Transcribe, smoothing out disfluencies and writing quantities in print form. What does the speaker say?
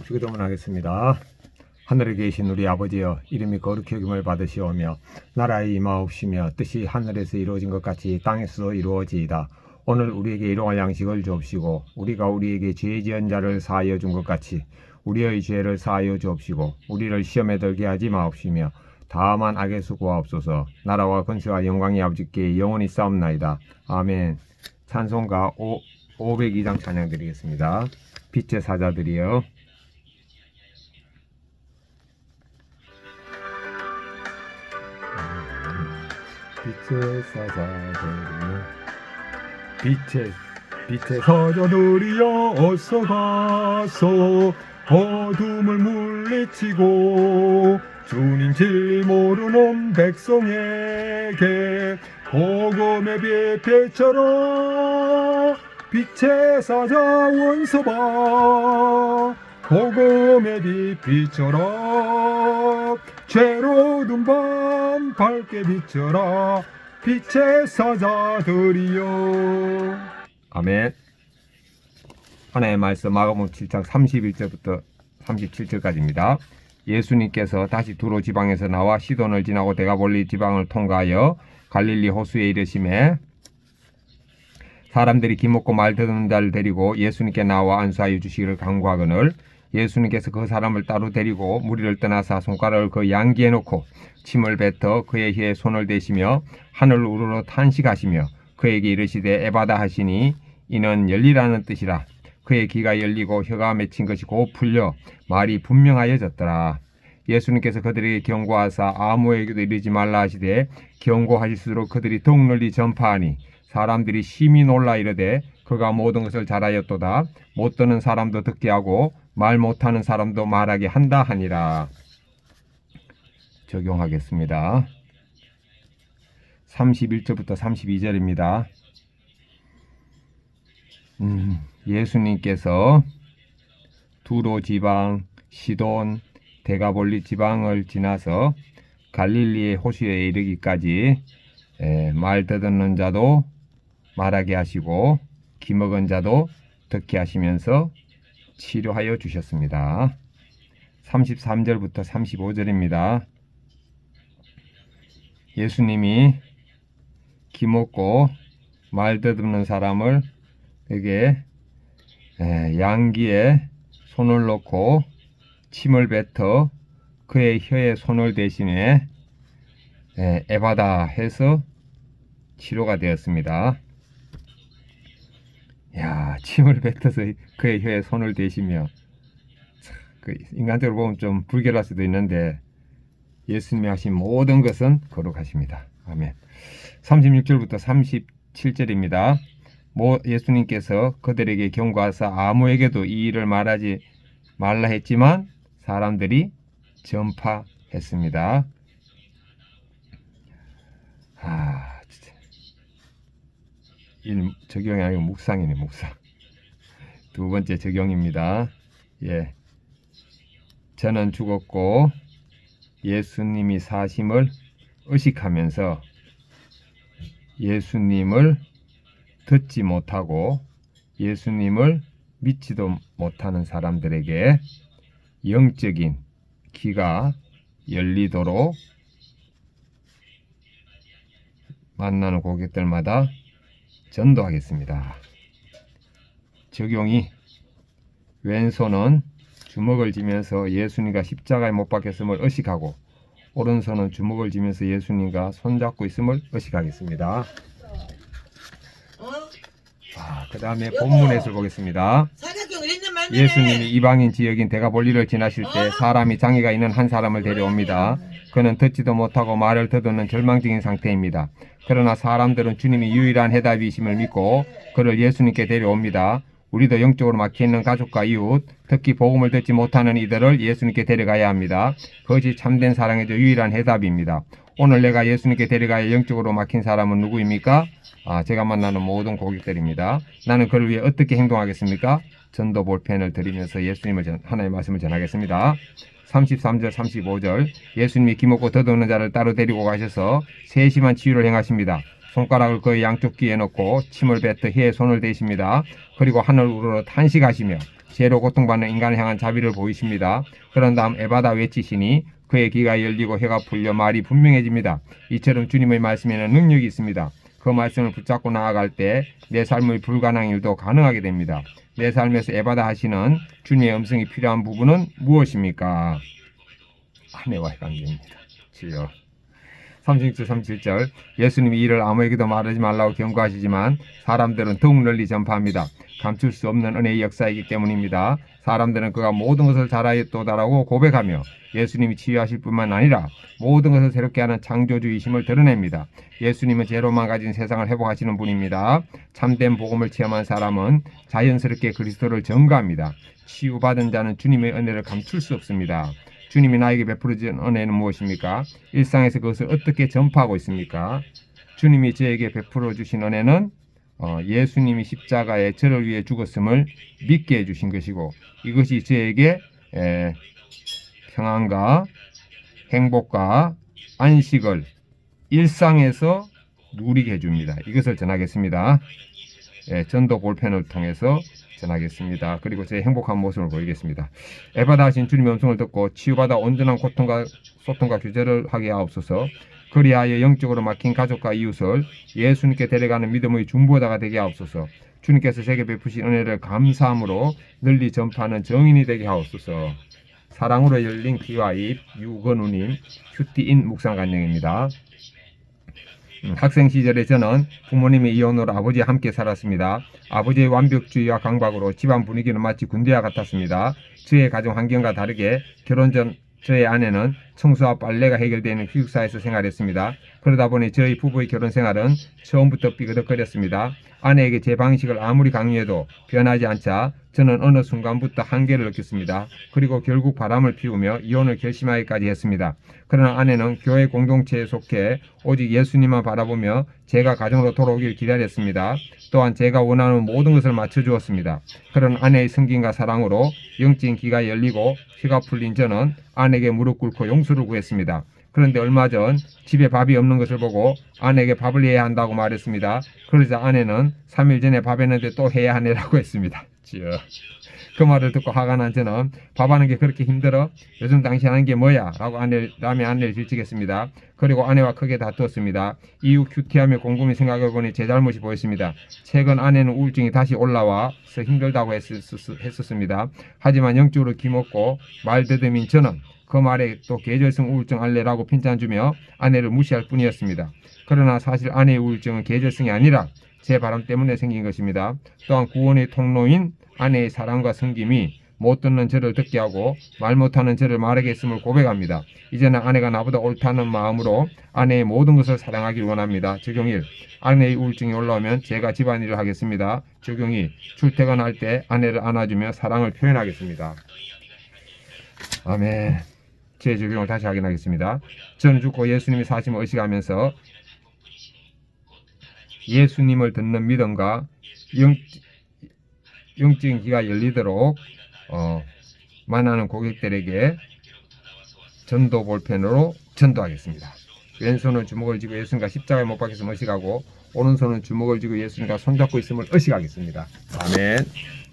주기도문 하겠습니다. 하늘에 계신 우리 아버지여, 이름이 거룩히 여김을 받으시오며 나라의 임하옵시며 뜻이 하늘에서 이루어진 것 같이 땅에서도 이루어지이다. 오늘 우리에게 일용할 양식을 주옵시고 우리가 우리에게 죄 지은 자를 사하여 준 것 같이 우리의 죄를 사하여 주옵시고 우리를 시험에 들게 하지 마옵시며 다만 악에서 구하옵소서. 나라와 권세와 영광이 아버지께 영원히 싸움나이다. 아멘. 찬송가 502장 찬양 드리겠습니다. 빛의 사자들이여. 빛의 사자들이여, 빛의 사자들이여, 어서 가서 어둠을 물리치고 주님 진리 모르는 백성에게 복음의 빛처럼 빛의 사자 원서봐. 복음의 빛처럼 죄로 든 밤 밝게 비춰라. 빛의 사자들이여. 아멘. 하나님의 말씀 마가복음 7장 31절부터 37절까지입니다. 예수님께서 다시 두로 지방에서 나와 시돈을 지나고 데가볼리 지방을 통과하여 갈릴리 호수에 이르심에 사람들이 기먹고 말 듣는 자를 데리고 예수님께 나와 안수하여 주시기를 간구하거늘 예수님께서 그 사람을 따로 데리고 무리를 떠나사 손가락을 그 양기에 놓고 침을 뱉어 그의 혀에 손을 대시며 하늘을 우러러 탄식하시며 그에게 이르시되 에바다 하시니 이는 열리라는 뜻이라. 그의 귀가 열리고 혀가 맺힌 것이 곧 풀려 말이 분명하여졌더라. 예수님께서 그들에게 경고하사 아무에게도 이르지 말라 하시되 경고하실수록 그들이 더욱 널리 전파하니 사람들이 심히 놀라 이르되 그가 모든 것을 잘하였도다. 못 듣는 사람도 듣게 하고 말 못하는 사람도 말하게 한다 하니라. 적용하겠습니다. 31절부터 32절입니다. 예수님께서 두로 지방, 시돈, 데가볼리 지방을 지나서 갈릴리의 호수에 이르기까지 말 듣는 자도 말하게 하시고 기먹은 자도 듣게 하시면서 치료하여 주셨습니다. 33절부터 35절입니다. 예수님이 기먹고 말 듣는 사람을 에게 양기에 손을 놓고 침을 뱉어 그의 혀에 손을 대시에 에바다 해서 치료가 되었습니다. 야, 침을 뱉어서 그의 혀에 손을 대시며, 인간적으로 보면 좀 불결할 수도 있는데 예수님이 하신 모든 것은 거룩하십니다. 아멘. 36절부터 37절입니다. 예수님께서 그들에게 경고하사 아무에게도 이 일을 말하지 말라 했지만 사람들이 전파했습니다. 진짜. 적용이 아니고 묵상이네, 묵상. 두 번째 적용입니다. 저는 죽었고 예수님이 사심을 의식하면서 예수님을 듣지 못하고 예수님을 믿지도 못하는 사람들에게 영적인 귀가 열리도록 만나는 고객들마다 전도하겠습니다. 적용이 왼손은 주먹을 쥐면서 예수님과 십자가에 못 박혔음을 의식하고 오른손은 주먹을 쥐면서 예수님과 손잡고 있음을 의식하겠습니다. 그 다음에 본문에서 보겠습니다. 예수님이 이방인 지역인 데가볼리를 지나실 때 사람이 장애가 있는 한 사람을 데려옵니다. 그는 듣지도 못하고 말을 더듬는 절망적인 상태입니다. 그러나 사람들은 주님이 유일한 해답이심을 믿고 그를 예수님께 데려옵니다. 우리도 영적으로 막혀있는 가족과 이웃, 특히 복음을 듣지 못하는 이들을 예수님께 데려가야 합니다. 그것이 참된 사랑의 유일한 해답입니다. 오늘 내가 예수님께 데려가야 영적으로 막힌 사람은 누구입니까? 제가 만나는 모든 고객들입니다. 나는 그를 위해 어떻게 행동하겠습니까? 전도 볼펜을 드리면서 하나님의 말씀을 전하겠습니다. 33절 35절 예수님이 기먹고 더듬는 자를 따로 데리고 가셔서 세심한 치유를 행하십니다. 손가락을 그의 양쪽 귀에 넣고 침을 뱉어 혀에 손을 대십니다. 그리고 하늘 우러러 탄식하시며 죄로 고통받는 인간을 향한 자비를 보이십니다. 그런 다음 에바다 외치시니 그의 귀가 열리고 혀가 풀려 말이 분명해집니다. 이처럼 주님의 말씀에는 능력이 있습니다. 그 말씀을 붙잡고 나아갈 때 내 삶의 불가능한 일도 가능하게 됩니다. 내 삶에서 에바다 하시는 주님의 음성이 필요한 부분은 무엇입니까? 아내와의 관계입니다. 주여. 36절 37절 예수님이 이를 아무에게도 말하지 말라고 경고하시지만 사람들은 더욱 널리 전파합니다. 감출 수 없는 은혜의 역사이기 때문입니다. 사람들은 그가 모든 것을 잘하였도다라고 고백하며 예수님이 치유하실 뿐만 아니라 모든 것을 새롭게 하는 창조주이심을 드러냅니다. 예수님은 죄로만 가진 세상을 회복하시는 분입니다. 참된 복음을 체험한 사람은 자연스럽게 그리스도를 전가합니다. 치유받은 자는 주님의 은혜를 감출 수 없습니다. 주님이 나에게 베풀어준 은혜는 무엇입니까? 일상에서 그것을 어떻게 전파하고 있습니까? 주님이 저에게 베풀어 주신 은혜는 예수님이 십자가에 저를 위해 죽었음을 믿게 해주신 것이고 이것이 저에게 평안과 행복과 안식을 일상에서 누리게 해줍니다. 이것을 전하겠습니다. 전도 볼펜을 통해서 전하겠습니다. 그리고 제 행복한 모습을 보이겠습니다. 에바다 하신 주님의 음성을 듣고 치유받아 온전한 고통과 소통과 교제를 하게 하옵소서. 그리하여 영적으로 막힌 가족과 이웃을 예수님께 데려가는 믿음의 중보자가 되게 하옵소서. 주님께서 제게 베푸신 은혜를 감사함으로 널리 전파하는 정인이 되게 하옵소서. 사랑으로 열린 귀와 입 유건우님 큐티인 묵상간증입니다. 학생 시절에 저는 부모님의 이혼으로 아버지와 함께 살았습니다. 아버지의 완벽주의와 강박으로 집안 분위기는 마치 군대와 같았습니다. 저의 가정 환경과 다르게 결혼 전 저의 아내는 청소와 빨래가 해결되는 기숙사에서 생활했습니다. 그러다 보니 저희 부부의 결혼 생활은 처음부터 삐그덕거렸습니다. 아내에게 제 방식을 아무리 강요해도 변하지 않자 저는 어느 순간부터 한계를 느꼈습니다. 그리고 결국 바람을 피우며 이혼을 결심하기까지 했습니다. 그러나 아내는 교회 공동체에 속해 오직 예수님만 바라보며 제가 가정으로 돌아오길 기다렸습니다. 또한 제가 원하는 모든 것을 맞춰주었습니다. 그런 아내의 성김과 사랑으로 영적인 귀가 열리고 혀가 풀린 저는 아내에게 무릎 꿇고 용서를 구했습니다. 그런데 얼마 전 집에 밥이 없는 것을 보고 아내에게 밥을 해야 한다고 말했습니다. 그러자 아내는 3일 전에 밥 했는데 또 해야 하네라고 했습니다. 그 말을 듣고 화가 난 저는 밥하는 게 그렇게 힘들어? 요즘 당신 하는 게 뭐야? 라며 아내를 질책했습니다. 그리고 아내와 크게 다투었습니다. 이후 큐티하며 곰곰이 생각해보니 제 잘못이 보였습니다. 최근 아내는 우울증이 다시 올라와서 힘들다고 했었습니다. 하지만 영적으로 기먹고 말더듬인 저는 그 말에 또 계절성 우울증 알레라고 핀잔주며 아내를 무시할 뿐이었습니다. 그러나 사실 아내의 우울증은 계절성이 아니라 제 바람 때문에 생긴 것입니다. 또한 구원의 통로인 아내의 사랑과 섬김이 못 듣는 저를 듣게 하고 말 못하는 저를 말하게 했음을 고백합니다. 이제는 아내가 나보다 옳다는 마음으로 아내의 모든 것을 사랑하길 원합니다. 적용 1. 아내의 우울증이 올라오면 제가 집안일을 하겠습니다. 적용 2. 출퇴근할 때 아내를 안아주며 사랑을 표현하겠습니다. 아멘. 제 적용을 다시 확인하겠습니다. 저는 죽고 예수님이 사심을 의식하면서 예수님을 듣는 믿음과 영적인 귀가 열리도록 만나는 고객들에게 전도 볼펜으로 전도하겠습니다. 왼손은 주먹을 쥐고 예수님과 십자가에 못 박혀서 의식하고 오른손은 주먹을 쥐고 예수님과 손잡고 있음을 의식하겠습니다. 아멘.